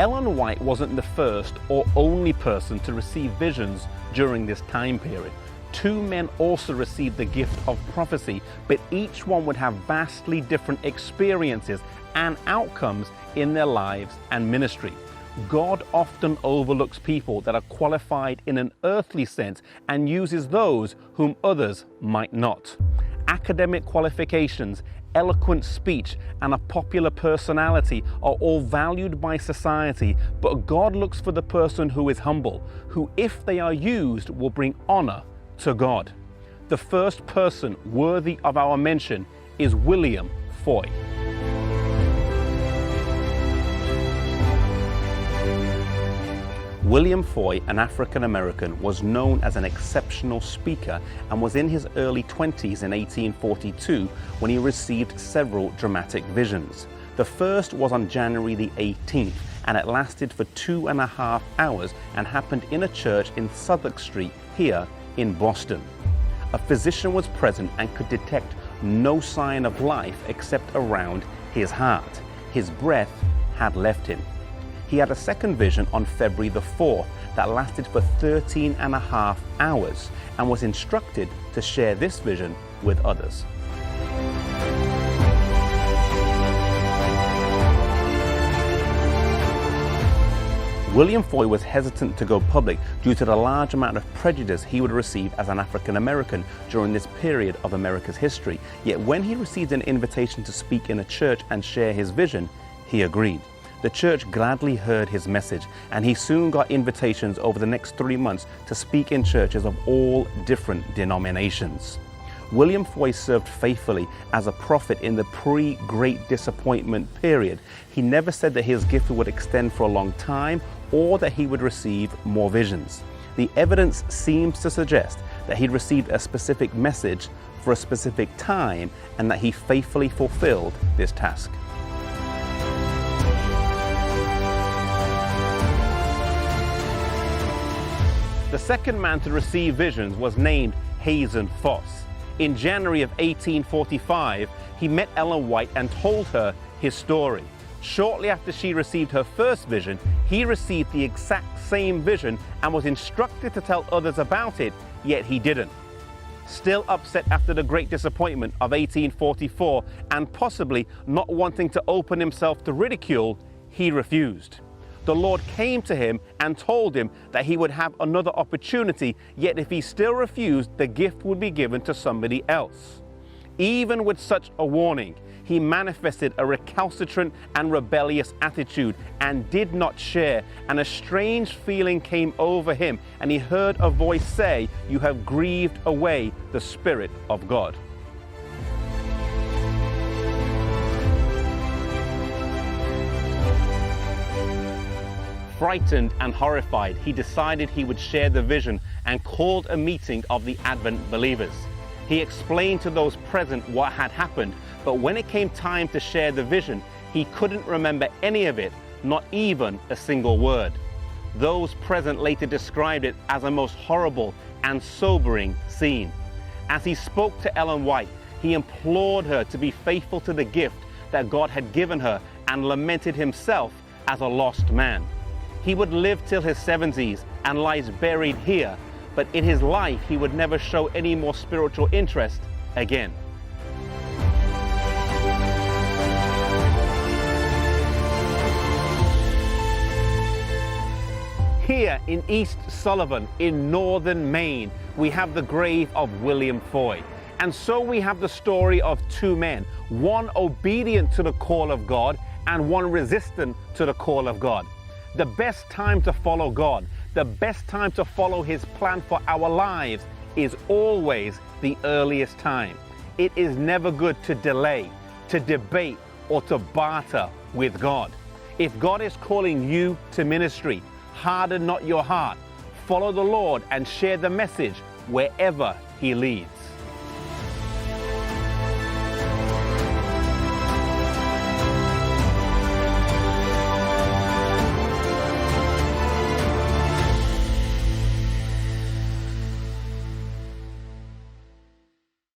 Ellen White wasn't the first or only person to receive visions during this time period. Two men also received the gift of prophecy, but each one would have vastly different experiences and outcomes in their lives and ministry. God often overlooks people that are qualified in an earthly sense and uses those whom others might not. Academic qualifications, eloquent speech, and a popular personality are all valued by society, but God looks for the person who is humble, who, if they are used, will bring honor to God. The first person worthy of our mention is William Foy. William Foy, an African American, was known as an exceptional speaker and was in his early 20s in 1842 when he received several dramatic visions. The first was on January the 18th, and it lasted for 2.5 hours and happened in a church in Southwark Street here in Boston. A physician was present and could detect no sign of life except around his heart. His breath had left him. He had a second vision on February the 4th that lasted for 13.5 hours and was instructed to share this vision with others. William Foy was hesitant to go public due to the large amount of prejudice he would receive as an African American during this period of America's history. Yet when he received an invitation to speak in a church and share his vision, he agreed. The church gladly heard his message, and he soon got invitations over the next 3 months to speak in churches of all different denominations. William Foy served faithfully as a prophet in the pre-Great Disappointment period. He never said that his gift would extend for a long time or that he would receive more visions. The evidence seems to suggest that he received a specific message for a specific time and that he faithfully fulfilled this task. The second man to receive visions was named Heizn. In January of 1845, he met Ellen White and told her his story. Shortly after she received her first vision, he received the exact same vision and was instructed to tell others about it, yet he didn't. Still upset after the great disappointment of 1844 and possibly not wanting to open himself to ridicule, he refused. The Lord came to him and told him that he would have another opportunity, yet if he still refused, the gift would be given to somebody else. Even with such a warning, he manifested a recalcitrant and rebellious attitude and did not share, and a strange feeling came over him, and he heard a voice say, "You have grieved away the Spirit of God." Frightened and horrified, he decided he would share the vision and called a meeting of the Advent believers. He explained to those present what had happened, but when it came time to share the vision, he couldn't remember any of it, not even a single word. Those present later described it as a most horrible and sobering scene. As he spoke to Ellen White, he implored her to be faithful to the gift that God had given her and lamented himself as a lost man. He would live till his 70s and lies buried here, but in his life he would never show any more spiritual interest again. Here in East Sullivan in northern Maine, we have the grave of William Foy. And so we have the story of two men, one obedient to the call of God and one resistant to the call of God. The best time to follow God, the best time to follow His plan for our lives is always the earliest time. It is never good to delay, to debate, or to barter with God. If God is calling you to ministry, harden not your heart. Follow the Lord and share the message wherever He leads.